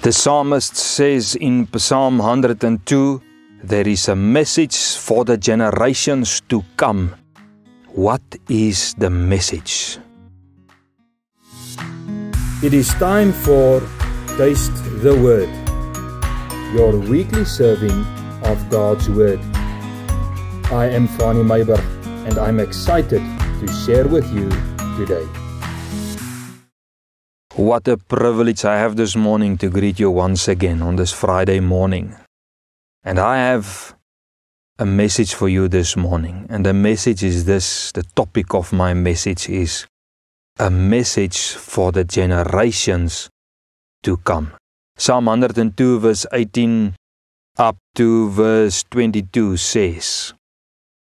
The psalmist says in Psalm 102, there is a message for the generations to come. What is the message? It is time for Taste the Word, your weekly serving of God's Word. I am Fani Meiber and I'm excited to share with you today. What a privilege I have this morning to greet you once again on this Friday morning. And I have a message for you this morning. And the message is this, the topic of my message is a message for the generations to come. Psalm 102 verse 18 up to verse 22 says,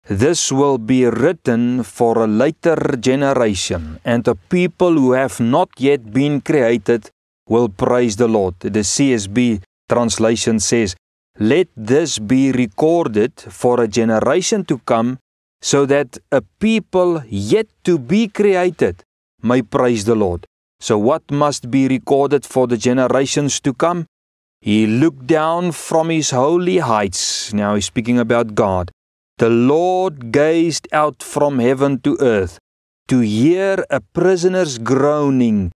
"This will be written for a later generation, and the people who have not yet been created will praise the Lord." The CSB translation says, "Let this be recorded for a generation to come, so that a people yet to be created may praise the Lord." So what must be recorded for the generations to come? He looked down from his holy heights. Now he's speaking about God. The Lord gazed out from heaven to earth, to hear a prisoner's groaning,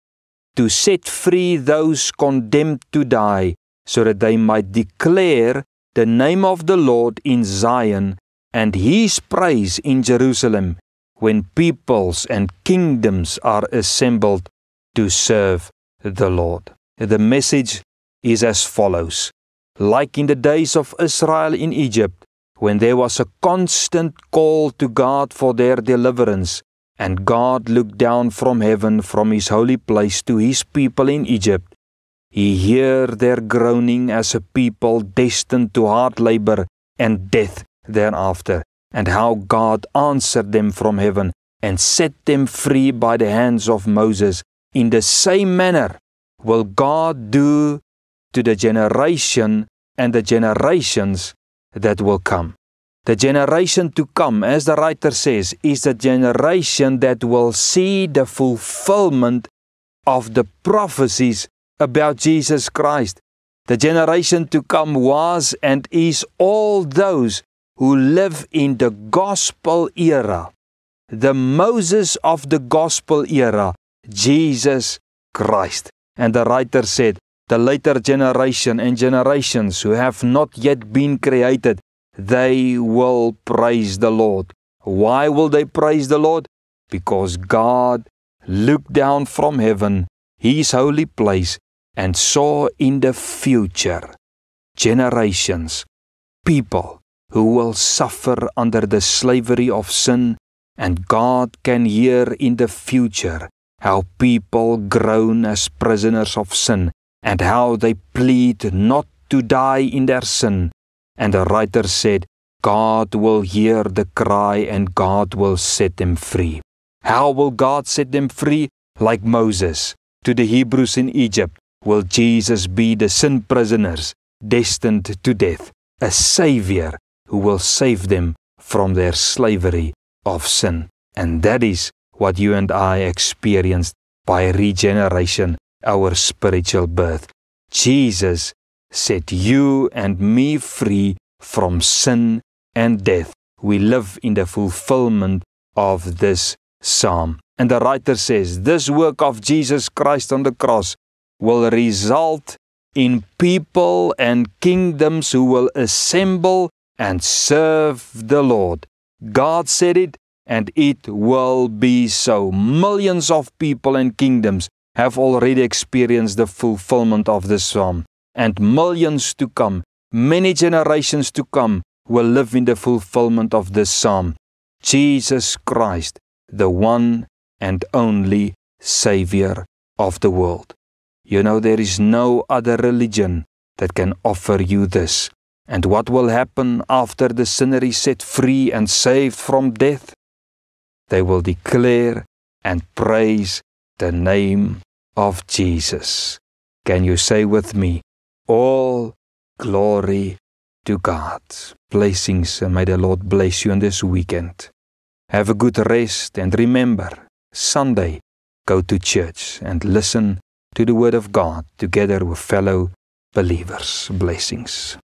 to set free those condemned to die, so that they might declare the name of the Lord in Zion and His praise in Jerusalem, when peoples and kingdoms are assembled to serve the Lord. The message is as follows. Like in the days of Israel in Egypt, when there was a constant call to God for their deliverance, and God looked down from heaven from His holy place to His people in Egypt, He heard their groaning as a people destined to hard labor and death thereafter, and how God answered them from heaven and set them free by the hands of Moses. In the same manner will God do to the generation and the generations that will come. The generation to come, as the writer says, is the generation that will see the fulfillment of the prophecies about Jesus Christ. The generation to come was and is all those who live in the gospel era, the Moses of the gospel era, Jesus Christ. And the writer said, the later generation and generations who have not yet been created, they will praise the Lord. Why will they praise the Lord? Because God looked down from heaven, His holy place, and saw in the future generations, people who will suffer under the slavery of sin, and God can hear in the future how people groan as prisoners of sin, and how they plead not to die in their sin. And the writer said, God will hear the cry and God will set them free. How will God set them free? Like Moses to the Hebrews in Egypt, will Jesus be the sin prisoners destined to death, a Savior who will save them from their slavery of sin. And that is what you and I experienced by regeneration, our spiritual birth. Jesus set you and me free from sin and death. We live in the fulfillment of this psalm. And the writer says, this work of Jesus Christ on the cross will result in people and kingdoms who will assemble and serve the Lord. God said it, and it will be so. Millions of people and kingdoms have already experienced the fulfillment of this psalm. And millions to come, many generations to come, will live in the fulfillment of this psalm. Jesus Christ, the one and only Savior of the world. You know, there is no other religion that can offer you this. And what will happen after the sinner is set free and saved from death? They will declare and praise the name of Jesus. Can you say with me, all glory to God. Blessings, and may the Lord bless you in this weekend. Have a good rest, and remember, Sunday, go to church and listen to the Word of God together with fellow believers. Blessings.